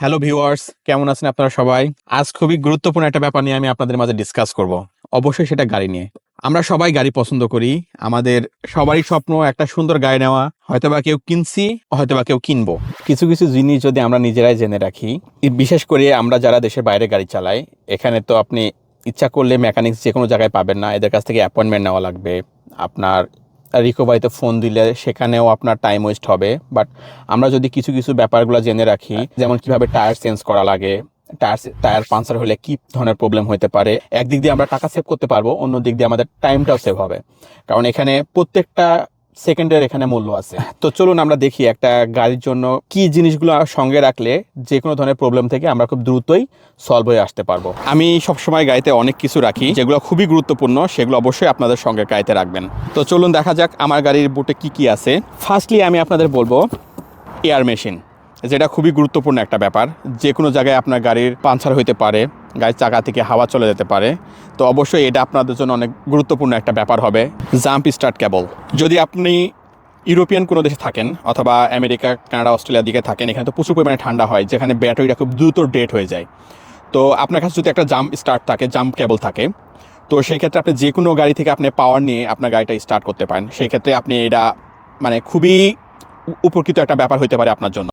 Hello viewers, কেমন আছেন আপনারা সবাই? আজ খুবই গুরুত্বপূর্ণ একটা ব্যাপার নিয়ে আমি আপনাদের মাঝে ডিসকাস করব। অবশ্যই সেটা গাড়ি নিয়ে। আমরা সবাই গাড়ি পছন্দ করি। আমাদের সবারই স্বপ্ন একটা সুন্দর গাড়ি নেওয়া। হয়তোবা কেউ কিনছি, হয়তোবা কেউ কিনবো। কিছু কিছু জিনিস যদি আমরা নিজেরাই জেনে রাখি, বিশেষ করে আমরা যারা দেশের বাইরে গাড়ি চালাই, এখানে তো আপনি ইচ্ছা করলে মেকানিক্স যে কোনো জায়গায় পাবেন না। এদের কাছ থেকে অ্যাপয়েন্টমেন্ট নেওয়া লাগবে। আপনার রিকভারিতে ফোন দিলে সেখানেও আপনার টাইম ওয়েস্ট হবে। বাট আমরা যদি কিছু কিছু ব্যাপারগুলো জেনে রাখি, যেমন কিভাবে টায়ার চেঞ্জ করা লাগে, টায়ার পাঞ্চার হলে কি ধরনের প্রবলেম হতে পারে, একদিক দিয়ে আমরা টাকা সেভ করতে পারবো, অন্য দিক দিয়ে আমাদের টাইমটাও সেভ হবে। কারণ এখানে প্রত্যেকটা সেকেন্ডের এখানে মূল্য আছে। তো চলুন আমরা দেখি একটা গাড়ির জন্য কি জিনিসগুলো সঙ্গে রাখলে যে কোনো ধরনের প্রবলেম থেকে আমরা খুব দ্রুতই সলভ হয়ে আসতে পারবো। আমি সবসময় গাড়িতে অনেক কিছু রাখি যেগুলো খুবই গুরুত্বপূর্ণ, সেগুলো অবশ্যই আপনাদের সঙ্গে গাড়িতে রাখবেন। তো চলুন দেখা যাক আমার গাড়ির বুটে কি কি আছে। ফার্স্টলি আমি আপনাদের বলবো এয়ার মেশিন, যেটা খুবই গুরুত্বপূর্ণ একটা ব্যাপার। যে কোনো জায়গায় আপনার গাড়ির পাঞ্চার হইতে পারে, গাড়ির চাকা থেকে হাওয়া চলে যেতে পারে। তো অবশ্যই এটা আপনাদের জন্য অনেক গুরুত্বপূর্ণ একটা ব্যাপার হবে। জাম্প স্টার্ট কেবল, যদি আপনি ইউরোপিয়ান কোনো দেশে থাকেন অথবা আমেরিকা, কানাডা, অস্ট্রেলিয়ার দিকে থাকেন, এখানে তো প্রচুর পরিমাণে ঠান্ডা হয়, যেখানে ব্যাটারিটা খুব দ্রুত ডেড হয়ে যায়। তো আপনার কাছে যদি একটা জাম্প স্টার্ট থাকে, জাম্প কেবল থাকে, তো সেই ক্ষেত্রে আপনি যে কোনো গাড়ি থেকে আপনি পাওয়ার নিয়ে আপনার গাড়িটা স্টার্ট করতে পারেন। সেই ক্ষেত্রে আপনি এটা মানে খুবই উপকৃত একটা ব্যাপার হতে পারে আপনার জন্য।